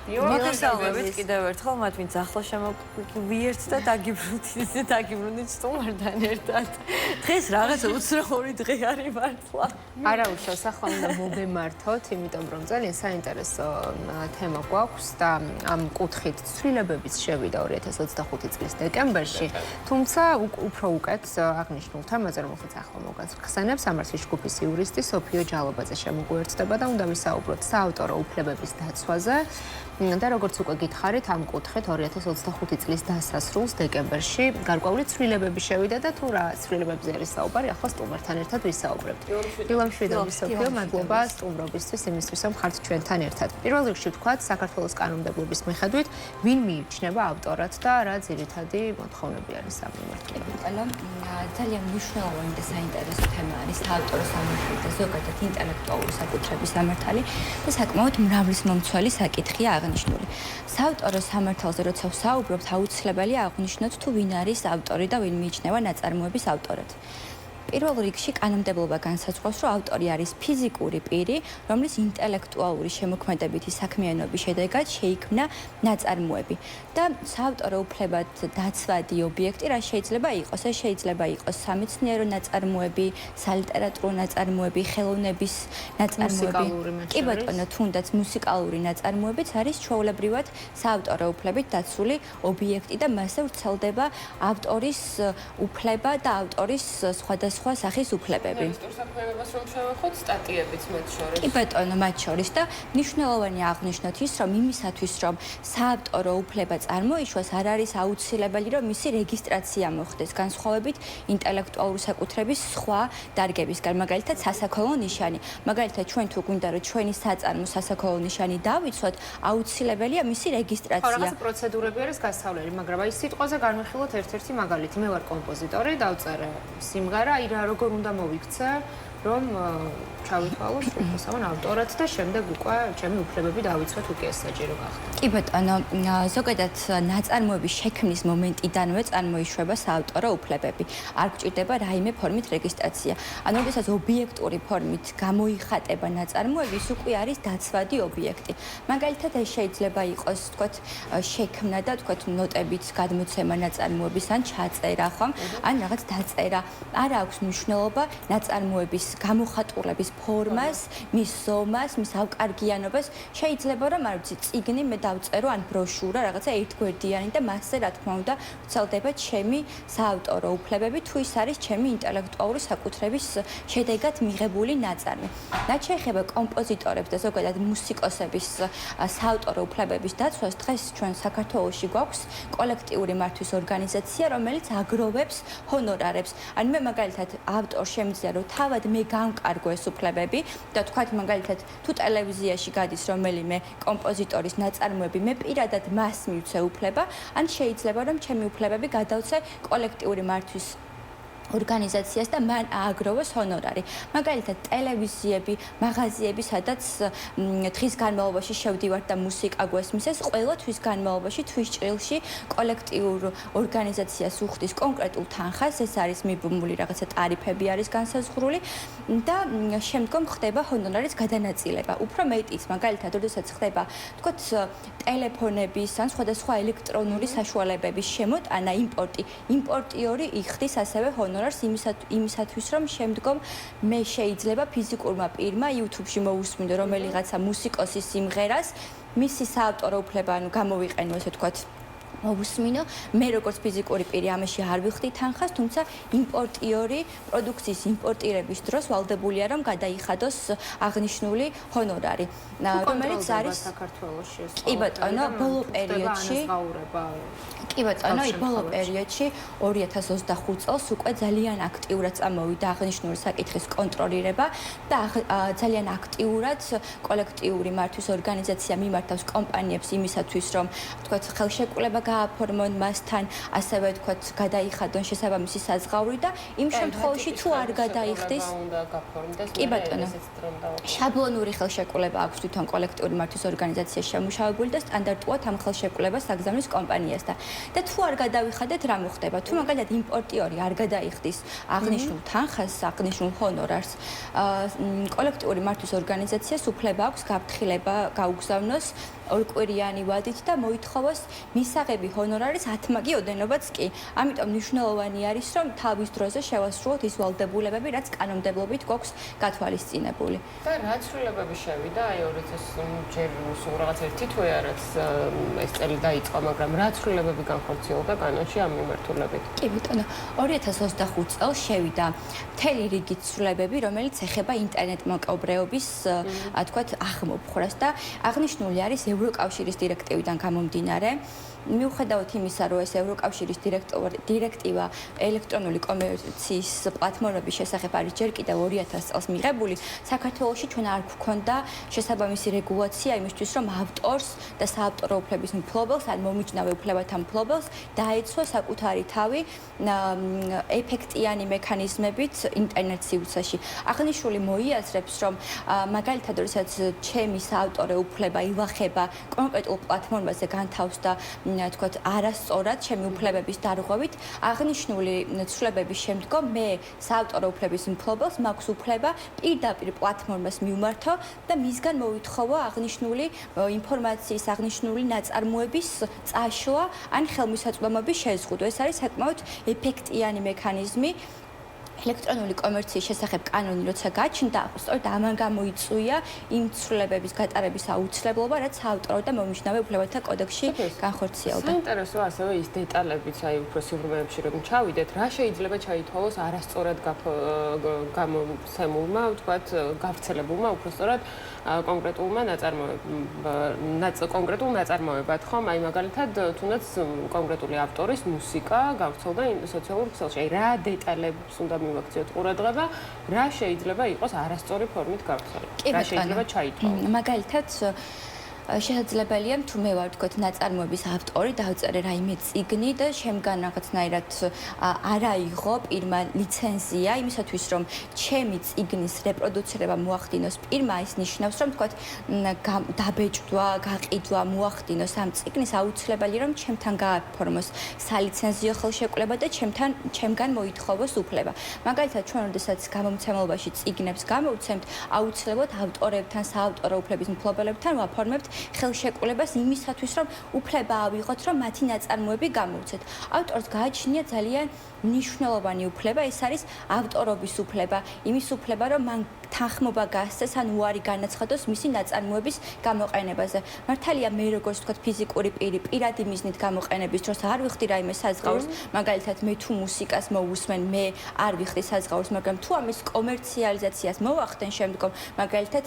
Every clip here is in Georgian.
მოგესალმებით კიდევ ერთხელ მათ ვინც ახლა შემოგვიერთთ და დაგიბრუნდით სტუმართან ერთად. დღეს რაღაცა უცნაური დღე არის მართლა. არა უშავს, ახლა უნდა მოგემართოთ, იმიტომ რომ ძალიან საინტერესო თემა გვაქვს და ამ კუთხით ცვლილებების შევიდა 2025 წლის დეკემბერში. თუმცა უფრო უკეთ აღნიშნულ თემაზე, რომელსაც ახლა მოგახსენებს, სამართლის ჯგუფის იურისტი სოფიო ჯალობაძე შემოგვიერთდება და უნდა ვისაუბროთ საავტორო უფლებების დაცვაზე. და როგორც უკვე გითხარით, ამ კუთხით 2025 წლის დასასრულს დეკემბერში გარკვეული ცვლილებები შევიდა და თუ რა ცვლილებებზე არის საუბარი, ახლა სტუმართან ერთად ვისაუბრებთ. დილამშვიდობი სოფიო, მადლობა სტუმრობისთვის, იმისთვის რომ ხართ ჩვენთან ერთად. პირველ რიგში ვთქვათ, საქართველოს კანონმდებლობის მიხედვით, ვინ მიიჩნევა ავტორად და რა ძირითადი მოთხოვნები არის ამ მიმართულებით. ძალიან მნიშვნელოვანი და საინტერესო თემა არის საავტორო სამართალი და ზოგადად ინტელექტუალური საკუთრების სამართალი და საკმაოდ მრავალმომცველი საკითხია აღნიშნული. საავტორო სამართალზე როცა ვსაუბრობთ, აუცილებელია აღვნიშნოთ თუ ვინ არის ავტორი და ვინ მიიჩნევა ნაწარმოების ავტორად. პირველ რიგში კანონმდებლობა განსაზღვრავს, რომ ავტორი არის ფიზიკური პირი, რომლის ინტელექტუალური შემოქმედებითი საქმიანობის შედეგად შეიქმნა ნაწარმოები. და საავტორო უფლებად დაცვადი ობიექტი რა შეიძლება იყოს? ეს შეიძლება იყოს სამეცნიერო ნაწარმოები, სალიტერატურო ნაწარმოები, ხელოვნების ნაწარმოები. კი ბატონო, თუნდაც მუსიკალური ნაწარმოებიც არის ჩვეულებრივად საავტორო უფლებით დაცული ობიექტი და მასზე ვრცელდება ავტორის უფლება და ავტორის სხვადასხვა სახის უფლებები. საქმიანობას რომ შევეხოთ, სტატიებიც მათ შორის. კი ბატონო, მათ შორის და მნიშვნელოვანია აღნიშნოთ ის, რომ იმისათვის, რომ საავტორო უფლება წარმოიშვას, არ არის აუცილებელი, რომ მისი რეგისტრაცია მოხდეს, განსხვავებით ინტელექტუალური საკუთრების სხვა დარგებისგან, მაგალითად სასაქონლო ნიშანი. მაგალითად, ჩვენ თუ გვინდა რომ ჩვენი საწარმო სასაქონლო ნიშანი დავიცვათ, აუცილებელია მისი რეგისტრაცია. რაღაც პროცედურები არის გასავლელი, მაგრამ აი სიტყვაზე განვიხილოთ ერთ-ერთი მაგალითი. მე ვარ კომპოზიტორი, დავწერე სიმღერა, რა როგორ უნდა მოვიქცე, რომ ჩავითვალო სრულფასოვან ავტორად და შემდეგ უკვე ჩემი უფლებები დავიცვათ უკვე ეს საჭირო გახდა. კი ბატონო, ზოგადად ნაწარმოების შექმნის მომენტიდანვე წარმოიშვება საავტორო უფლებები. არ გვჭირდება რაიმე ფორმით რეგისტრაცია. ანუ როდესაც ობიექტური ფორმით გამოიხატება ნაწარმოები, ის უკვე არის დაცვადი ობიექტი. მაგალითად, ეს შეიძლება იყოს, თქვათ, შექმნა და თქვათ ნოტებით გადმოცემა ნაწარმოების ან ჩაწერა, ხო? ან რაღაც დაწერა. არ აქვს მნიშვნელობა ნაწარმოების გამოხატულების ფორმას, მის ზომას, მის ავკარგიანობას. შეიძლება რომ არ ვიცი, წიგნი მე დავწერო ან ბროშურა, რაღაცა ერთგვერდიანი და მასზე რა თქმა უნდა ვრცელდება ჩემი საავტორო უფლებები, თუ ის არის ჩემი ინტელექტუალური საკუთრების შედეგად მიღებული ნაწარმი. რაც შეეხება კომპოზიტორებს და ზოგადად მუსიკოსების საავტორო უფლებების დაცვას, დღეს ჩვენ საქართველოში გვაქვს კოლექტიური მართვის ორგანიზაცია, რომელიც აგროვებს ჰონორარებს. ან მე მაგალითად ავტორ შემიძლია რომ თავად მე გამკარგო ეს უფლებები და თქვათ მაგალითად თუ ტელევიზიაში გადის რომელიმე კომპოზიტორის ნაწარმოები, მე პირადად მას მივცე უფლება, ან შეიძლება რომ ჩემი უფლებები გადავცე კოლექტიური მართვის ორგანიზაციას და მან ააგროვოს ჰონორარი. მაგალითად, ტელევიზიები, მაღაზიები, სადაც დღის განმავლობაში შევდივართ და მუსიკა გვესმისეს, ყველა თვის განმავლობაში თვის ჭრილში კოლექტიურ ორგანიზაციას უხდის კონკრეტულ თანხას, ეს არის მიბმული რაღაცა ტარიფები არის განსაზღვრული და შემდგომ ხდება ჰონორარის გადანაწილება. უფრო მეტიც, მაგალითად, როდესაც ხდება, თქვათ, ტელეფონების ან სხვადასხვა ელექტრონული საშუალებების შემოტანა, იმპორტიორი იხდის ასევე ჰონორარს იმისათვის, რომ შემდგომ მე შეიძლება ფიზიკურმა პირმა YouTube-ში მოусმინო რომელიღაცა მუსიკოსის სიმღერას, მისი საავტორო უფლება, ანუ გამოვიყენო, ესე ვთქვათ, მოусმინო, მე როგორც ფიზიკური პირი ამაში არ ვიხდი თანხას, თუმცა იმპორტიორი პროდუქციის იმპორტირების დროს ვალდებულია, რომ გადაიხადოს აღნიშნული ჰონორარი, რომელიც არის საქართველოში. კი ბატონო, ბოლო პერიოდში კი ბატონო, ბოლო პერიოდში 2025 წელს უკვე ძალიან აქტიურად წამოვიდა აღნიშნული საკითხის კონტროლირება და ძალიან აქტიურად კოლექტიური მართვის ორგანიზაცია მიმართავს კომპანიებს იმისათვის, რომ თქვათ, ხელშეკრულება გააფორმონ მასთან, ასევე თქვათ, გადაიხადონ შესაბამისი საზღაური და იმ შემთხვევაში თუ არ გადაიხდის, კი ბატონო, შაბლონური ხელშეკრულება აქვს თვითონ კოლექტიური მართვის ორგანიზაციის შემუშავებული და სტანდარტულად ამ ხელშეკრულებას აგზავნის კომპანიასთან. და თუ არ გადავიხადეთ, რა მოხდება? თუ მაგალითად იმპორტიორი არ გადაიხდის აღნიშნულ თანხას, აღნიშნულ ჰონორარს, კოლექტიური მართვის ორგანიზაციას უფლება აქვს გაფრთხილება გაუგზავნოს ორკვირიანი ვადით და მოითხოვოს მისაღები ჰონორარის 10 მაგი ოდენობაც კი. ამიტომ მნიშვნელოვანი არის, რომ თავის დროზე შევასრულოთ ის ვალდებულებები, რაც კანონმდებლობით გვაქვს გათვალისწინებული. და რა ცვლილებები შევიდა, აი 2000 ჯერ სულ რაღაც ერთი თვე რაც ეს წელი დაიწყო, მაგრამ რა ცვლილებები განხორციელდა კანონში ამ მიმართულებით? კი ბატონო, 2025 წელს შევიდა მთელი რიგი ცვლილებები, რომელიც ეხება ინტერნეტ მოკავშირეობის, თქვათ, აღმოფხვრას და აღნიშნული არის ევროკავშირის დირექტივიდან გამომდინარე. მიუხედავად იმისა, რომ ეს ევროკავშირის დირექტივა ელექტრონული კომერციის პლატფორმების შესახებ არის ჯერ კიდევ 2000 წელს მიღებული, საქართველოში ჩვენ არ გვქონდა შესაბამისი რეგულაცია იმისთვის, რომ ავტორს და საავტორო უფლების მფლობელს ან მომიჯნავე უფლებათა მფლობელს დაეცვა საკუთარი თავი ეფექტიანი მექანიზმებით ინტერნეტ სივრცეში. აღნიშნული მოიაზრებს, რომ მაგალითად, როდესაც ჩემი საავტორო უფლება ივახება კონკრეტულ პლატფორმაზე განთავსდა თქვათ არასწორად ჩემი უფლებების დარღვევით, აღნიშნული ცვლილებების შემდგომ მე საავტორო უფლების მფლობელს მაქვს უფლება პირდაპირ პლატფორმას მივმართო და მისგან მოვითხოვო აღნიშნული ინფორმაციის, აღნიშნული ნაწარმოების წაშლა ან ხელმისაწვდომობის შეზღუდვა. ეს არის საკმაოდ ეფექტიანი მექანიზმი. ელექტრონული კომერციის შესახებ კანონი როცა გაჩნდა, სწორედ ამან გამოიწვია იმ ცვლილებების გატარების აუცილებლობა, რაც საავტორო და მომიჯნავე უფლებათა კოდექსში განხორციელდა. საინტერესო ასევე ის დეტალებიც, აი უფრო სიღრმეებში რომ ჩავიდეთ, რა შეიძლება ჩაითვალოს არასწორად გამოცემულმა, ვთქვათ, გავრცელებულმა, უბრალოდ კონკრეტულ ნაწარმოებად, ხომ? აი მაგალითად, თუნდაც კონკრეტული ავტორის მუსიკა გავრცელდა სოციალურ ქსელში. აი რა დეტალებს უნდა მივაქციოთ ყურადღება, რა შეიძლება იყოს არასწორი ფორმით გავრცელება? რა შეიძლება ჩაითვალოს? მაგალითად შესაძლებელია თუ მე ვარ თქვათ ნაწარმოების ავტორი, დავწერე რაიმე წიგნი და შემდგან რაღაცნაირად არ აიღო პირმა ლიცენზია იმისათვის, რომ ჩემი წიგნის რეპროდუცირება მოახდინოს პირმა, ის ნიშნავს, რომ თქვათ დაბეჭდვა, გაყიდვა მოახდინოს ამ წიგნის, აუცილებელი რომ ჩემთან გააფორმოს სალიცენზიო ხელშეკრულება და ჩემგან მოითხოვოს უფლება. მაგალითად, ჩვენ როდესაც გამომცემლობაში წიგნებს გამოვცემთ, აუცილებლად ავტორებთან, საავტორო უფლების მფლობელებთან ვაფორმებთ ხელშეკრულებას იმისათვის, რომ უფლება ავიღოთ, რომ მათი ნაწარმოები გამოვცეთ. ავტორს გააჩნია ძალიან მნიშვნელოვანი უფლება, ეს არის ავტორობის უფლება, იმის უფლება, რომ მან თანხმობა გასცეს ან უარი განაცხადოს მისი ნაწარმოების გამოყენებაზე. მართალია მე როგორც ვთქვათ ფიზიკური პირი, პირადი მიზნით გამოყენების დროს არ ვიხდი რაიმე საზღაურს, მაგალითად მე თუ მუსიკას მოვუსმენ, მე არ ვიხდი საზღაურს, მაგრამ თუ ამის კომერციალიზაციას მოვახდენ შემდგომ, მაგალითად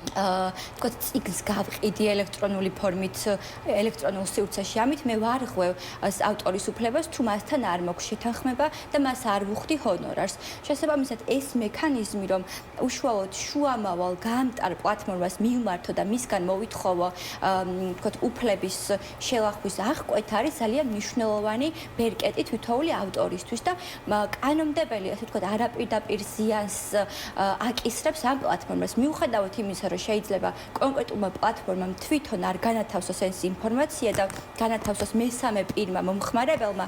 თქვათ წიგნს გავყიდი ელექტრონული ფორმით ელექტრონულ სივრცეში, ამით მე ვარღვევ ავტორის უფლებას, თუ მასთან არ მაქვს შეთანხმება და მას არ ვუხდი ჰონორარს. შესაბამისად, ეს მექანიზმი, რომ უშუალოდ შუამავალ გამტარ პლატფორმას მივმართო და მისგან მოვითხოვო თქვათ უფლების შელახვის აღკვეთა, არის ძალიან მნიშვნელოვანი ბერკეტი თითოეული ავტორისთვის და კანონმდებელი, ასე ვთქვათ, არაპირდაპირ ზიანს აკისრებს ამ პლატფორმას. მიუხედავად იმისა, რომ შეიძლება კონკრეტულმა პლატფორმამ თვითონ არ განათავსოს ეს ინფორმაცია და განათავსოს მესამე პირმა მომხმარებელმა,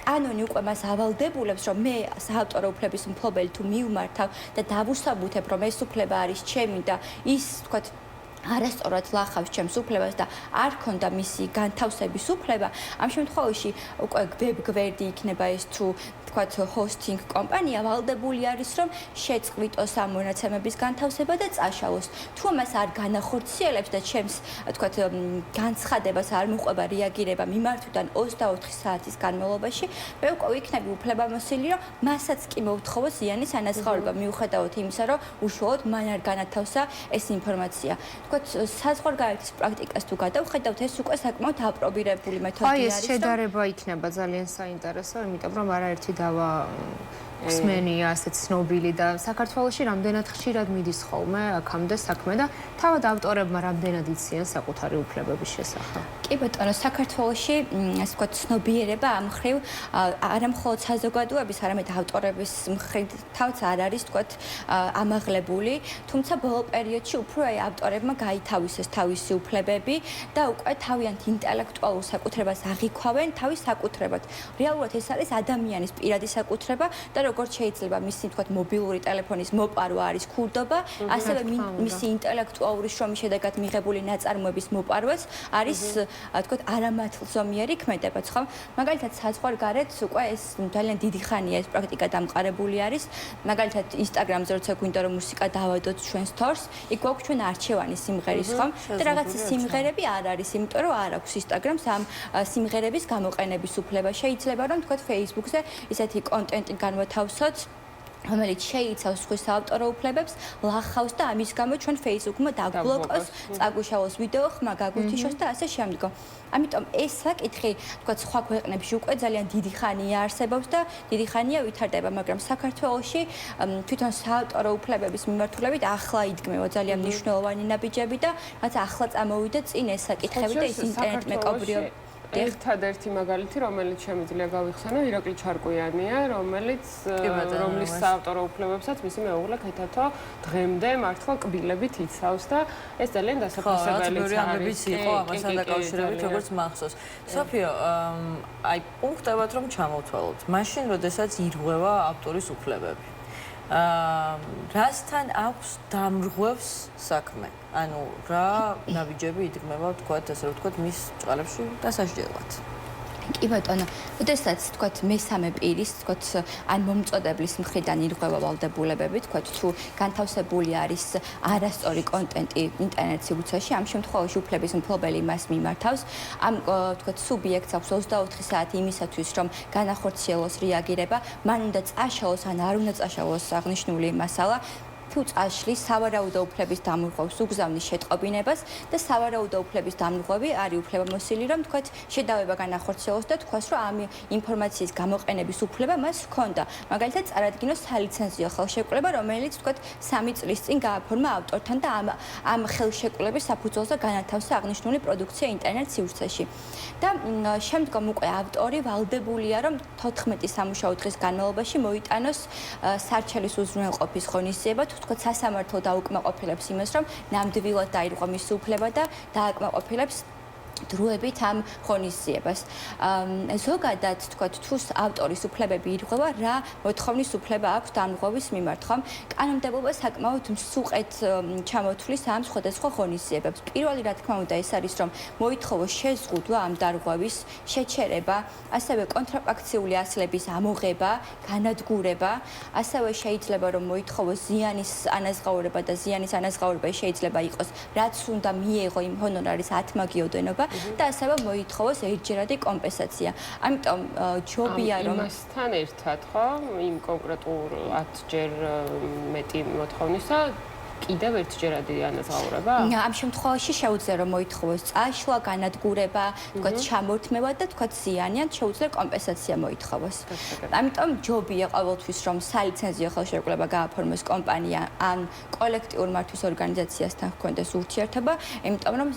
კანონი უკვე მას ავალდებულებს, რომ მე საავტორო უფლების მფლობელი თუ მივმართავ და დავუსაბუთებ, რომ ეს უფლება არის ჩემი და ის, თქვათ, არასწორად ლახავს ჩემს უფლებას და არ ქონდა მისი განთავსების უფლება, ამ შემთხვევაში უკვე ვებ-გვერდი იქნება ეს თუ თქვათ ჰოსტინგ კომპანია ვალდებული არის, რომ შეწყვიტოს ამ მონაცემების განთავსება და წაშალოს. თუ ამას არ განახორციელებს და ჩემს თქვათ განცხადებას არ მოყვება რეაგირება მიმართვიდან 24 საათის განმავლობაში, მე უკვე ვიქნები უფლებამოსილი, რომ მასაც კი მოვთხოვო ზიანის ანაზღაურება, მიუხედავად იმისა, რომ უშუალოდ მან არ განათავსა ეს ინფორმაცია. თქვათ საზღვარგარეთის პრაქტიკას თუ გადავხედავთ, ეს უკვე საკმაოდ აპრობირებული მეთოდი არის. აი ეს შედარება იქნება ძალიან საინტერესო, იმიტომ რომ არაერთი დავა ხსმენია, ასეთ ცნობილი და საქართველოში რამდენად ხშირად მიდის ხოლმე აქამდე საქმე და თავად ავტორებმა რამდენად იციან საკუთარი უფლებების შესახებ. კი ბატონო, საქართველოში ასე ვთქვათ ცნობიერება ამ მხრივ არა მხოლოდ საზოგადოების, არამედ ავტორების მხრივ თავც არ არის ვთქვათ ამაღლებული, თუმცა ბოლო პერიოდში უფრო ავტორებმა გაითავისეს თავისი უფლებები და უკვე თავიანთ ინტელექტუალურ საკუთრებას აღიქვავენ თავის საკუთრებად. რეალურად ეს არის ადამიანის პირადი საკუთრება და როგორც შეიძლება მისი თქვათ მობილური ტელეფონის მოპარვა არის ქურდობა, ასევე მისი ინტელექტუალური შრომის შედეგად მიღებული ნაწარმოების მოპარვაც არის თქვათ არამართლზომიერი ქმედებაც, ხო? მაგალითად, საზღვარგარეთ უკვე ეს ძალიან დიდი ხანია ეს პრაქტიკა დამყარებული არის. მაგალითად, Instagram-ზე როცა გვინდა რომ მუსიკა დავადოთ ჩვენ stores, იქ გვაქვს ჩვენ არჩევანი სიმღერის, ხო? და რაღაც სიმღერები არ არის, იმიტომ რომ არ აქვს Instagram-ს ამ სიმღერების გამოყენების უფლება. შეიძლება რომ თქვათ Facebook-ზე ისეთი კონტენტი განვათავსოთ, რომელიც შეიცავს სხვის საავტორო უფლებებს, ლახავს და ამის გამო ჩვენ Facebook-მა დაგვბლოკოს, წაგუშავოს ვიდეო ხმა, გაგვითიშოს და ასე შემდგომ. ამიტომ ეს საკითხი, თქვათ, სხვა ქვეყნებში უკვე ძალიან დიდი ხანია არსებობს და დიდი ხანია ვითარდება, მაგრამ საქართველოში თვითონ საავტორო უფლებების მიმართულებით ახლა იდგმება ძალიან მნიშვნელოვანი ნაბიჯები და რაც ახლა წამოვიდა წინ ეს საკითხები და ის ინტერნეტ მეკობრიობა. ერთადერთი მაგალითი, რომელიც შემიძლია გავიხსენო, ირაკლი ჩარკვიანია, რომლის საავტორო უფლებებსაც მისი მეუღლე ქეთათო დღემდე მართლა კბილებით იცავს და ეს ძალიან დასაფასებელიც არის. იყო ამასთან დაკავშირებით, როგორც მახსოვს. სოფიო, აი პუნქტებად რომ ჩამოვთვალოთ, მაშინ როდესაც ირღვევა ავტორის უფლებები. რასთან აქვს დამრღვევს საქმე? ანუ რა ნაბიჯები იდგმება, თქვათ, ასე რომ ვთქვათ, მის ჭყალებში დასაჯდელად. კი ბატონო, როდესაც თქვათ მესამე პირის, თქვათ, ან მომწოდებლის მხრიდან ირღვევა ვალდებულებები, თქვათ, თუ განთავსებული არის არასწორი კონტენტი ინტერნეტ სივრცეში, ამ შემთხვევაში უფლების მფლობელი მას მიმართავს. ამ თქვათ, სუბიექტს აქვს 24 საათი იმისათვის, რომ განახორციელოს რეაგირება, მან უნდა წაშალოს ან არ უნდა წაშალოს აღნიშნული მასალა. თუ წაშლის სავარაუდო უფლების დამრღვევს უგზავნის შეტყობინებას და სავარაუდო უფლების დამრღვევი არის უფლებამოსილი, რომ თქვათ შედავება განახორციელოს და თქვას, რომ ამ ინფორმაციის გამოყენების უფლება მას ჰქონდა. მაგალითად, წარადგინოს სალიცენზიო ხელშეკრულება, რომელიც თქვათ 3 წლის წინ გააფორმა ავტორთან და ამ ხელშეკრულების საფუძველზე განათავსა აღნიშნული პროდუქცია ინტერნეტ სივრცეში. და შემდგომ უკვე ავტორი ვალდებულია, რომ 14 სამუშაო დღის განმავლობაში მოიტანოს სარჩელის უზრუნველყოფის ღონისძიება, თქვათ სასამართლო დაუკმაყოფილებს იმას, რომ ნამდვილად დაირღვა მისი უფლება და დააკმაყოფილებს დროებით ამ ღონისძიებას. ზოგადად, თქვათ, თუ ავტორის უფლებები ირღვევა, რა მოთხოვნის უფლება აქვს დამრღვევის მიმართ, ხომ? კანონმდებლობა საკმაოდ მსუყეთ ჩამოთვლის ამ სხვადასხვა ღონისძიებებს. პირველი, რა თქმა უნდა, ეს არის, რომ მოითხოვოს შეზღუდვა ამ დამრღვევის, შეჩერება, ასევე კონტრაფაქციული ასლების ამოღება, განადგურება, ასევე შეიძლება რომ მოითხოვოს ზიანის ანაზღაურება და ზიანის ანაზღაურება შეიძლება იყოს, რაც უნდა მიეღო იმ ჰონორარის 10 მაგიოდენობა და ასევე მოითხოვოს ერთჯერადი კომპენსაცია. ამიტომ ჯობია რომ იმასთან ერთად, ხო, იმ კონკრეტულ 10ჯერ მეტი მოთხოვნისა კიდევ ერთჯერადი ანაზღაურება? ამ შემთხვევაში შეუძლია რომ მოითხოვოს წაშლა, განადგურება, თქვათ ჩამორთმევა და თქვათ ზიანიან, შეუძლია კომპენსაცია მოითხოვოს. ამიტომ ჯობია ყოველთვის რომ სალიცენზიო ხელშეკრულება გააფორმოს კომპანია ან კოლექტიურ მართვის ორგანიზაციასთან ჰქონდეს ურთიერთობა, იმიტომ რომ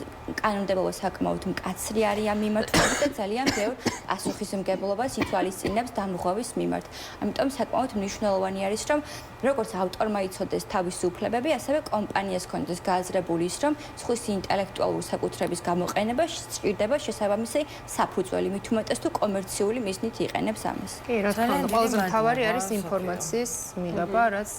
კანონმდებლობა საკმაოდ მკაცრი არის ამ მიმართულებით და ძალიან ბევრ პასუხისმგებლობას ითვალისწინებს დამრღვევის მიმართ. ამიტომ საკმაოდ მნიშვნელოვანი არის რომ როგორც ავტორმა იცოდეს თავისი უფლებები, ასევე კომპანიას ჰქონდეს გააზრებული ის, რომ სხვის ინტელექტუალური საკუთრების გამოყენება სჭირდება შესაბამისი საფუძველი, მით უმეტეს თუ კომერციული მიზნით იყენებს ამას. კი, რა თქმა უნდა, ყველაზე მთავარი არის ინფორმაციის მიღება, რაც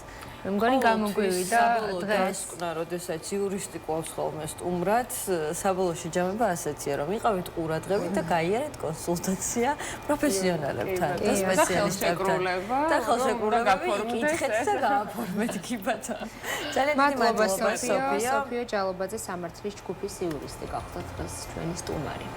მგონი გამოგვივიდა დღეს. როდესაც იურისტი ყავს ხოლმე სტუმრად, საბოლოოში ჯამება ასეთია, რომ იყავით ყურადღებით და გაიარეთ კონსულტაცია პროფესიონალებთან და სპეციალისტებთან. და ხელშეკრულებები იკითხეთ და გააფორმეთ კი ბატონო. ძალიან დიდი მადლობა სოფია. სოფია ჯალობაძე სამართლის ჯგუფის იურისტი გახდა დღეს ჩვენი სტუმარი.